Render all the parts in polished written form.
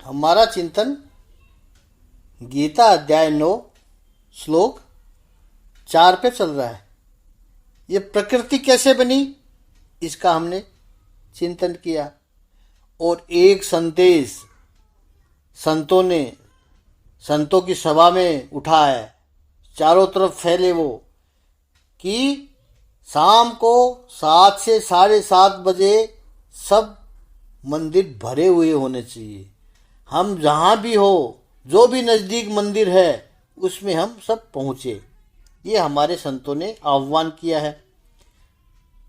हमारा चिंतन गीता अध्याय 9 श्लोक 4 पे चल रहा है। ये प्रकृति कैसे बनी, इसका हमने चिंतन किया और एक संदेश संतों की सभा में उठा है, चारों तरफ फैले वो, कि शाम को 7 से 7:30 बजे सब मंदिर भरे हुए होने चाहिए। हम जहाँ भी हो, जो भी नज़दीक मंदिर है उसमें हम सब पहुँचे। ये हमारे संतों ने आह्वान किया है।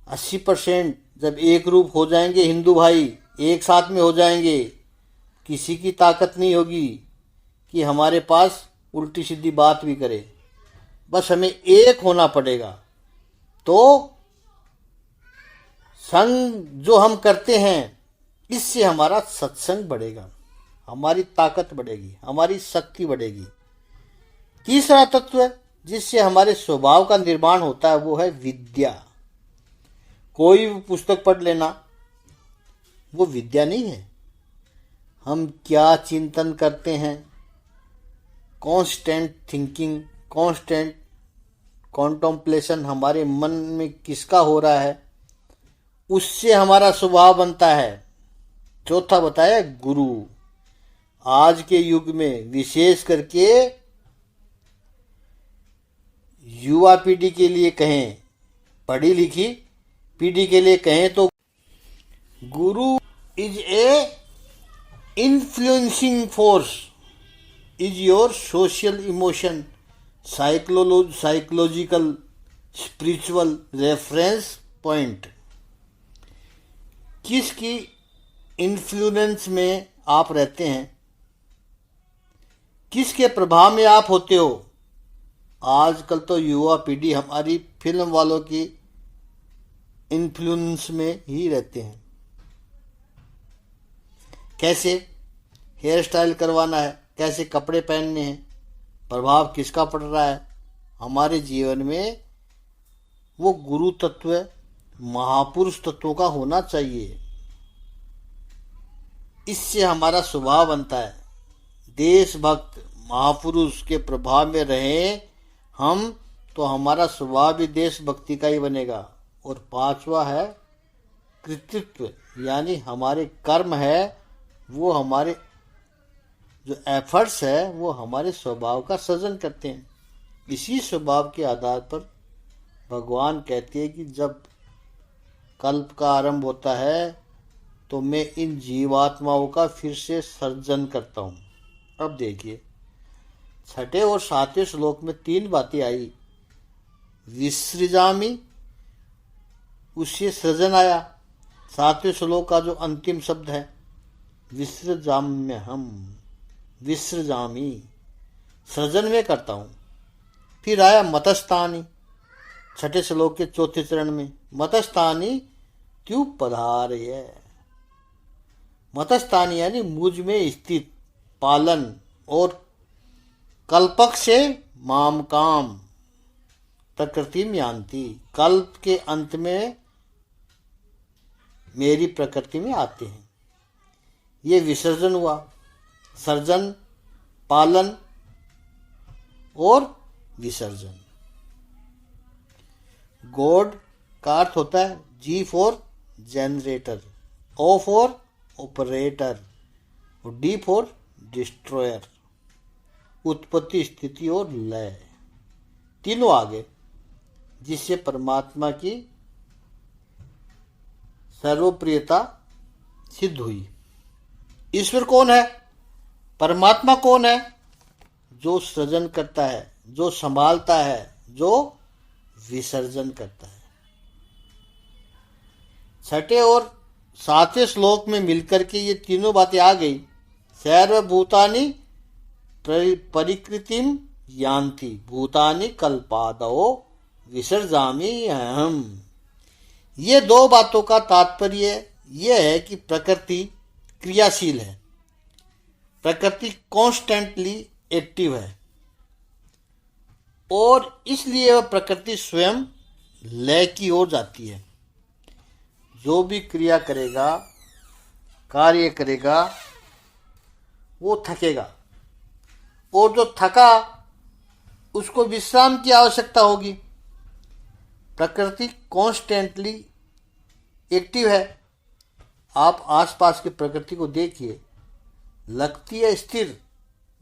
80% जब एक रूप हो जाएंगे, हिंदू भाई एक साथ में हो जाएंगे, किसी की ताकत नहीं होगी कि हमारे पास उल्टी सीधी बात भी करे। बस हमें एक होना पड़ेगा। तो संग जो हम करते हैं, इससे हमारा सत्संग बढ़ेगा, हमारी ताकत बढ़ेगी, हमारी शक्ति बढ़ेगी। तीसरा तत्व जिससे हमारे स्वभाव का निर्माण होता है वो है विद्या। कोई भी पुस्तक पढ़ लेना वो विद्या नहीं है। हम क्या चिंतन करते हैं, कांस्टेंट थिंकिंग, कांस्टेंट कॉन्टम्पलेशन हमारे मन में किसका हो रहा है, उससे हमारा स्वभाव बनता है। चौथा बताया गुरु। आज के युग में विशेष करके युवा पीढ़ी के लिए कहें, पढ़ी लिखी पीढ़ी के लिए कहें तो गुरु is a influencing force, is your social emotion, psychological spiritual reference point. किसकी इन्फ्लुएंस में आप रहते हैं, किसके प्रभाव में आप होते हो। आजकल तो युवा पीढ़ी हमारी फिल्म वालों की इन्फ्लुएंस में ही रहते हैं। कैसे हेयर स्टाइल करवाना है, कैसे कपड़े पहनने हैं, प्रभाव किसका पड़ रहा है हमारे जीवन में। वो गुरु तत्व, महापुरुष तत्वों का होना चाहिए। इससे हमारा स्वभाव बनता है। देशभक्त महापुरुष के प्रभाव में रहें हम, तो हमारा स्वभाव भी देशभक्ति का ही बनेगा। और पांचवा है कृतित्व, यानी हमारे कर्म है, वो हमारे जो एफर्ट्स है वो हमारे स्वभाव का सृजन करते हैं। इसी स्वभाव के आधार पर भगवान कहते हैं कि जब कल्प का आरंभ होता है तो मैं इन जीवात्माओं का फिर से सर्जन करता हूँ। अब देखिए, 6ठे और 7वें श्लोक में 3 बातें आई। विसृजामि, उससे सृजन आया। 7वें श्लोक का जो अंतिम शब्द है विसृजाम्यहम्, विसृजामि, सृजन में करता हूँ। फिर आया मतस्तानि, 6ठे श्लोक के 4थे चरण में, मतस्तानि त्युपधारय। मतस्तानि यानी मुझ में स्थित, पालन और कल्पक से माम काम प्रकृति में यान्ति, कल्प के अंत में मेरी प्रकृति में आते हैं। ये विसर्जन हुआ, सर्जन, पालन और विसर्जन। गॉड का अर्थ होता है G for generator, O for operator और डी फॉर डिस्ट्रॉयर, उत्पत्ति, स्थिति और लय। तीनों आगे, जिससे परमात्मा की सर्वप्रियता सिद्ध हुई। ईश्वर कौन है, परमात्मा कौन है? जो सृजन करता है, जो संभालता है, जो विसर्जन करता है। 6ठे और 7वें श्लोक में मिलकर के ये तीनों बातें आ गई। सर्वभूतानि परिकृतिम यान्ति, भूतानि कल्पादौ विसर्जामि अहम्। ये 2 बातों का तात्पर्य यह है कि प्रकृति क्रियाशील है, प्रकृति कॉन्स्टेंटली एक्टिव है और इसलिए वह प्रकृति स्वयं लय की ओर जाती है। जो भी क्रिया करेगा, कार्य करेगा, वो थकेगा, और जो थका उसको विश्राम की आवश्यकता होगी। प्रकृति कॉन्स्टेंटली एक्टिव है। आप आसपास की प्रकृति को देखिए, लगती है स्थिर,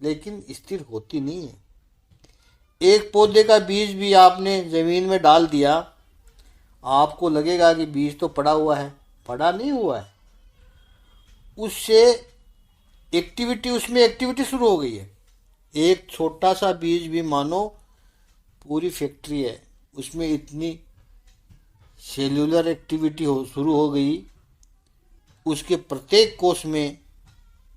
लेकिन स्थिर होती नहीं है। एक पौधे का बीज भी आपने जमीन में डाल दिया, आपको लगेगा कि बीज तो पड़ा हुआ है, पड़ा नहीं हुआ है। उससे उसमें एक्टिविटी शुरू हो गई है। एक छोटा सा बीज भी मानो पूरी फैक्ट्री है, उसमें इतनी सेल्यूलर एक्टिविटी शुरू हो गई उसके प्रत्येक कोष में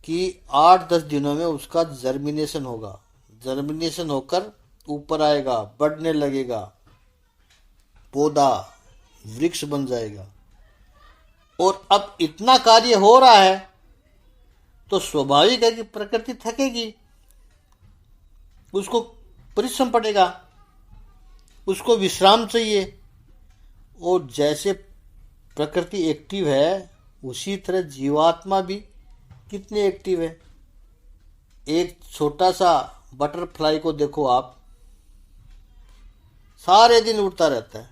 कि 8-10 दिनों में उसका जर्मिनेशन होगा। जर्मिनेशन होकर ऊपर आएगा, बढ़ने लगेगा, पौधा वृक्ष बन जाएगा। और अब इतना कार्य हो रहा है तो स्वाभाविक है कि प्रकृति थकेगी, उसको परिश्रम पड़ेगा, उसको विश्राम चाहिए। और जैसे प्रकृति एक्टिव है उसी तरह जीवात्मा भी कितनी एक्टिव है। एक छोटा सा बटरफ्लाई को देखो आप, सारे दिन उड़ता रहता है।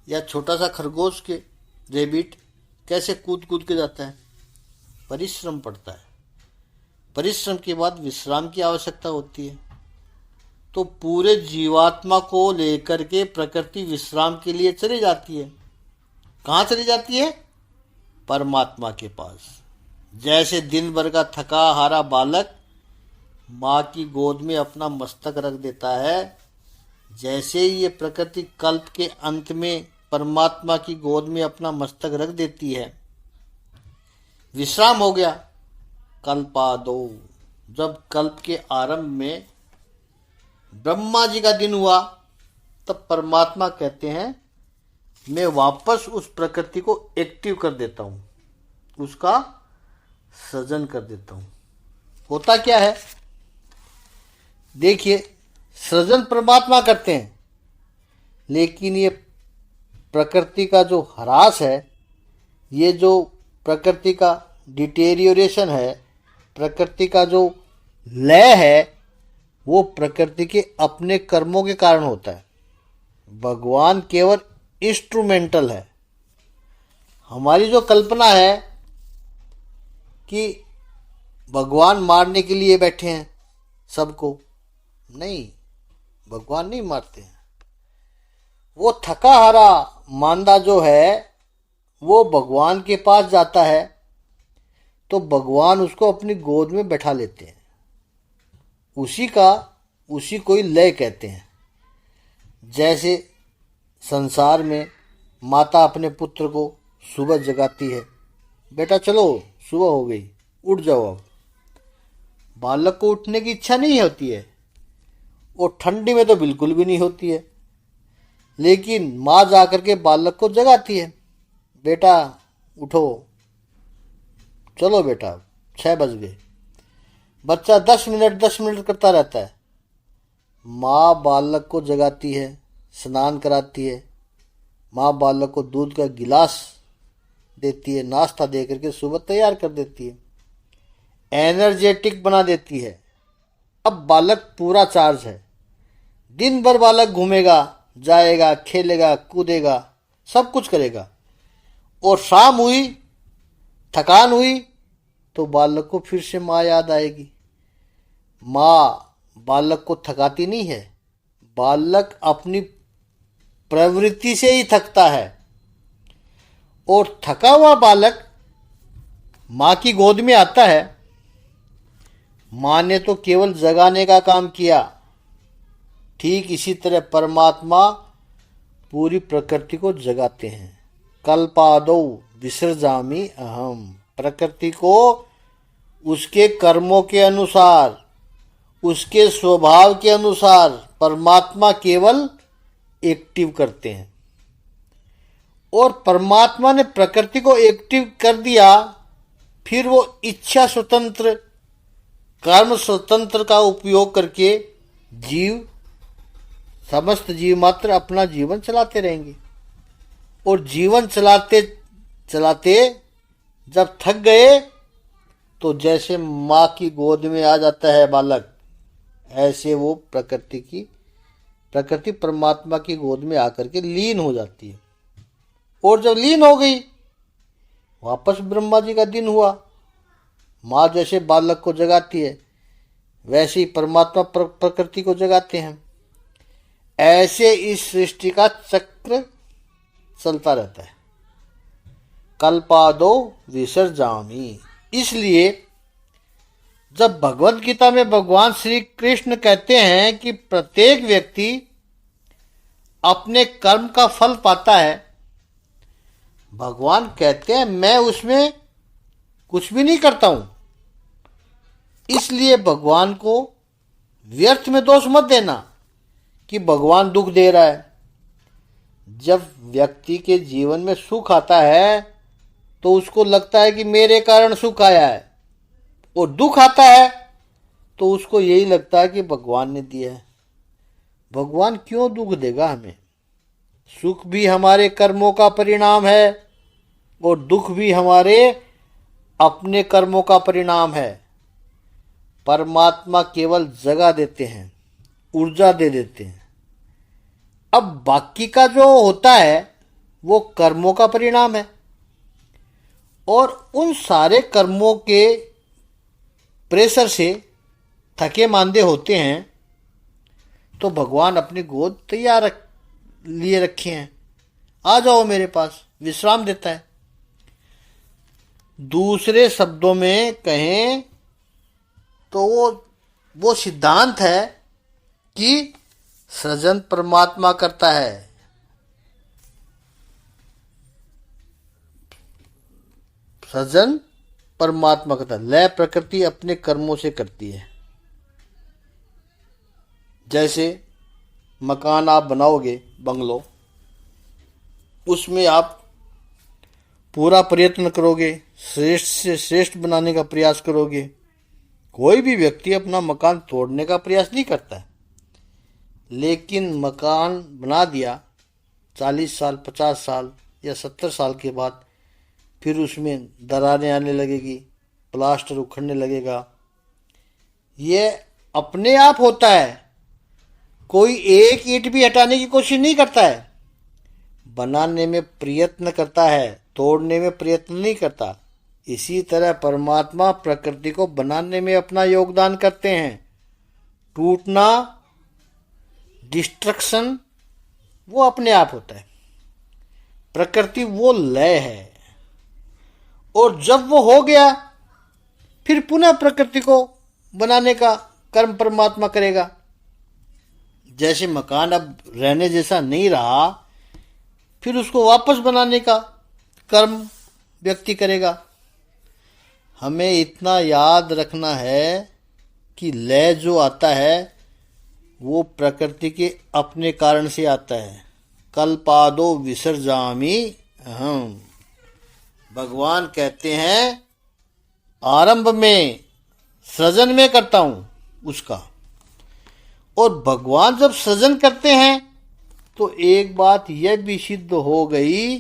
या छोटा सा खरगोश के रेबिट कैसे कूद कूद के जाता है। परिश्रम पड़ता है, परिश्रम के बाद विश्राम की आवश्यकता होती है। तो पूरे जीवात्मा को लेकर के प्रकृति विश्राम के लिए चली जाती है। कहाँ चली जाती है? परमात्मा के पास। जैसे दिन भर का थका हारा बालक माँ की गोद में अपना मस्तक रख देता है, जैसे ही ये प्रकृति कल्प के अंत में परमात्मा की गोद में अपना मस्तक रख देती है, विश्राम हो गया। कल्पादो, जब कल्प के आरंभ में ब्रह्मा जी का दिन हुआ, तब परमात्मा कहते हैं मैं वापस उस प्रकृति को एक्टिव कर देता हूँ, उसका सृजन कर देता हूँ। होता क्या है देखिए, सृजन परमात्मा करते हैं, लेकिन ये प्रकृति का जो ह्रास है, ये जो प्रकृति का डिटेरियोरेशन है, प्रकृति का जो लय है, वो प्रकृति के अपने कर्मों के कारण होता है। भगवान केवल इंस्ट्रूमेंटल है। हमारी जो कल्पना है कि भगवान मारने के लिए बैठे हैं सबको, नहीं, भगवान नहीं मारते हैं। वो थका हारा मांदा जो है वो भगवान के पास जाता है तो भगवान उसको अपनी गोद में बैठा लेते हैं। उसी को ही लय कहते हैं। जैसे संसार में माता अपने पुत्र को सुबह जगाती है, बेटा चलो सुबह हो गई, उठ जाओ। अब बालक को उठने की इच्छा नहीं होती है, और ठंडी में तो बिल्कुल भी नहीं होती है, लेकिन माँ जाकर के बालक को जगाती है, बेटा उठो, चलो बेटा 6 बज गए। बच्चा 10 मिनट करता रहता है। माँ बालक को जगाती है, स्नान कराती है, माँ बालक को दूध का गिलास देती है, नाश्ता दे करके सुबह तैयार कर देती है, एनर्जेटिक बना देती है। अब बालक पूरा चार्ज है, दिन भर बालक घूमेगा, जाएगा, खेलेगा, कूदेगा, सब कुछ करेगा। और शाम हुई, थकान हुई, तो बालक को फिर से माँ याद आएगी। माँ बालक को थकाती नहीं है, बालक अपनी प्रवृत्ति से ही थकता है। और थका हुआ बालक माँ की गोद में आता है। माँ ने तो केवल जगाने का काम किया। ठीक इसी तरह परमात्मा पूरी प्रकृति को जगाते हैं। कल्पादौ विसर्जामि अहम, प्रकृति को उसके कर्मों के अनुसार, उसके स्वभाव के अनुसार परमात्मा केवल एक्टिव करते हैं। और परमात्मा ने प्रकृति को एक्टिव कर दिया, फिर वो इच्छा स्वतंत्र, कर्म स्वतंत्र का उपयोग करके समस्त जीव मात्र अपना जीवन चलाते रहेंगे। और जीवन चलाते चलाते जब थक गए तो जैसे माँ की गोद में आ जाता है बालक, ऐसे वो प्रकृति परमात्मा की गोद में आकर के लीन हो जाती है। और जब लीन हो गई, वापस ब्रह्मा जी का दिन हुआ। माँ जैसे बालक को जगाती है, वैसे ही परमात्मा प्रकृति को जगाते हैं। ऐसे इस सृष्टि का चक्र चलता रहता है। कल्पादो विसर्जामि। इसलिए जब भगवत गीता में भगवान श्री कृष्ण कहते हैं कि प्रत्येक व्यक्ति अपने कर्म का फल पाता है, भगवान कहते हैं मैं उसमें कुछ भी नहीं करता हूं। इसलिए भगवान को व्यर्थ में दोष मत देना कि भगवान दुख दे रहा है। जब व्यक्ति के जीवन में सुख आता है तो उसको लगता है कि मेरे कारण सुख आया है, और दुख आता है तो उसको यही लगता है कि भगवान ने दिया है। भगवान क्यों दुख देगा हमें? सुख भी हमारे कर्मों का परिणाम है और दुख भी हमारे अपने कर्मों का परिणाम है। परमात्मा केवल जगह देते हैं, ऊर्जा दे देते हैं। अब बाकी का जो होता है वो कर्मों का परिणाम है, और उन सारे कर्मों के प्रेशर से थके मांदे होते हैं तो भगवान अपनी गोद तैयार लिए रखे हैं, आ जाओ मेरे पास, विश्राम देता है। दूसरे शब्दों में कहें तो वो सिद्धांत है कि सृजन परमात्मा करता है, सृजन परमात्मा करता है, लय प्रकृति अपने कर्मों से करती है। जैसे मकान आप बनाओगे, बंगलो, उसमें आप पूरा प्रयत्न करोगे, श्रेष्ठ से श्रेष्ठ बनाने का प्रयास करोगे। कोई भी व्यक्ति अपना मकान तोड़ने का प्रयास नहीं करता है, लेकिन मकान बना दिया 40 साल, 50 साल या 70 साल के बाद फिर उसमें दरारें आने लगेगी, प्लास्टर उखड़ने लगेगा। ये अपने आप होता है, कोई एक ईंट भी हटाने की कोशिश नहीं करता है। बनाने में प्रयत्न करता है, तोड़ने में प्रयत्न नहीं करता। इसी तरह परमात्मा प्रकृति को बनाने में अपना योगदान करते हैं। टूटना, डिस्ट्रक्शन वो अपने आप होता है। प्रकृति वो लय है, और जब वो हो गया फिर पुनः प्रकृति को बनाने का कर्म परमात्मा करेगा। जैसे मकान अब रहने जैसा नहीं रहा, फिर उसको वापस बनाने का कर्म व्यक्ति करेगा। हमें इतना याद रखना है कि लय जो आता है वो प्रकृति के अपने कारण से आता है। कल्पादो विसर्जामि अहम्। भगवान कहते हैं आरंभ में सृजन में करता हूं उसका, और भगवान जब सृजन करते हैं तो एक बात यह भी सिद्ध हो गई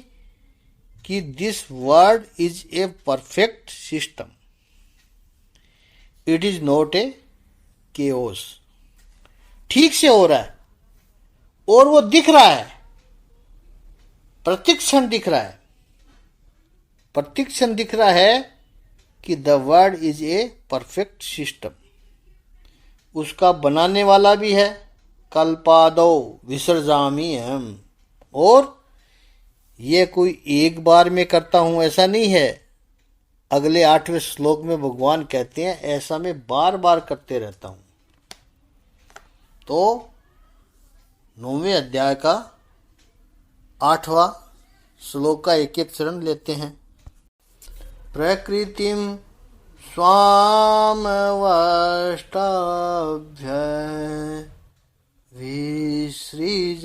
कि this world is a perfect system, it is not a chaos. ठीक से हो रहा है और वो दिख रहा है, प्रतिक्षण दिख रहा है, प्रतिक्षण दिख रहा है कि the world is a perfect system. उसका बनाने वाला भी है, कल्पादो विसर्जामि अहम्। और ये कोई एक बार में करता हूं ऐसा नहीं है। अगले 8वें श्लोक में भगवान कहते हैं ऐसा मैं बार बार करते रहता हूं। तो 9वें अध्याय का 8वां श्लोक का एक एक चरण लेते हैं। प्रकृतिम स्वामवष्टाभ्य विसृजामि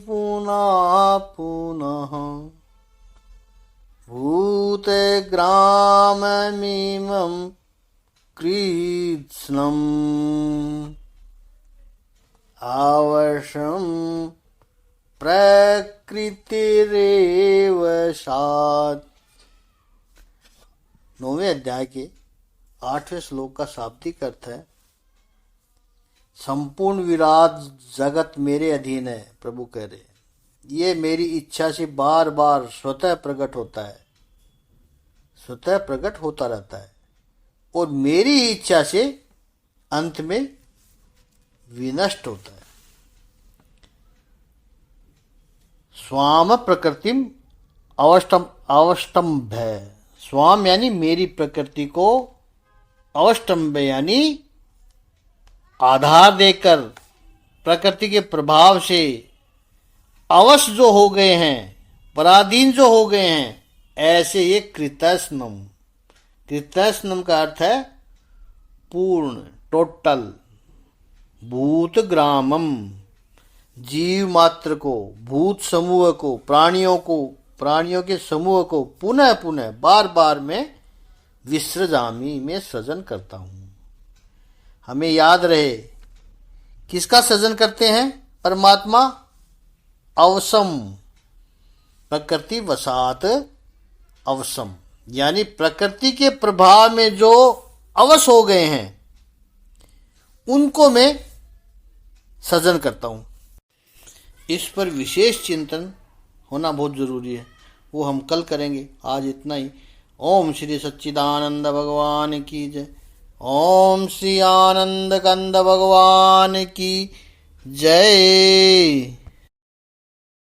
पुनः पुनः भूते ग्राममिमं कृत्स्नम् आवशं प्रकृतिरेव सात्। 9वें अध्याय के 8वें श्लोक का शाब्दिक अर्थ है, संपूर्ण विराट जगत मेरे अधीन है। प्रभु कह रहे ये मेरी इच्छा से बार बार स्वतः प्रकट होता है, स्वतः प्रकट होता रहता है और मेरी इच्छा से अंत में विनष्ट होता है। स्वाम प्रकृतिम अवष्टम्भ है। स्वाम यानी मेरी प्रकृति को, अवष्टम्भ यानी आधार देकर प्रकृति के प्रभाव से अवश जो हो गए हैं, पराधीन जो हो गए हैं, ऐसे ये कृतस्नम। कृतस्नम का अर्थ है पूर्ण, टोटल। भूत ग्रामम, जीव मात्र को, भूत समूह को, प्राणियों के समूह को पुनः पुनः बार बार में विसृजामी में सृजन करता हूं। हमें याद रहे किसका सृजन करते हैं? परमात्मा। अवसम, प्रकृति वसात अवसम, यानी प्रकृति के प्रभाव में जो अवश हो गए हैं उनको मैं सृजन करता हूं। इस पर विशेष चिंतन होना बहुत जरूरी है, वो हम कल करेंगे। आज इतना ही। ओम श्री सच्चिदानंद भगवान की जय। ओम श्री आनंद कंद भगवान की जय।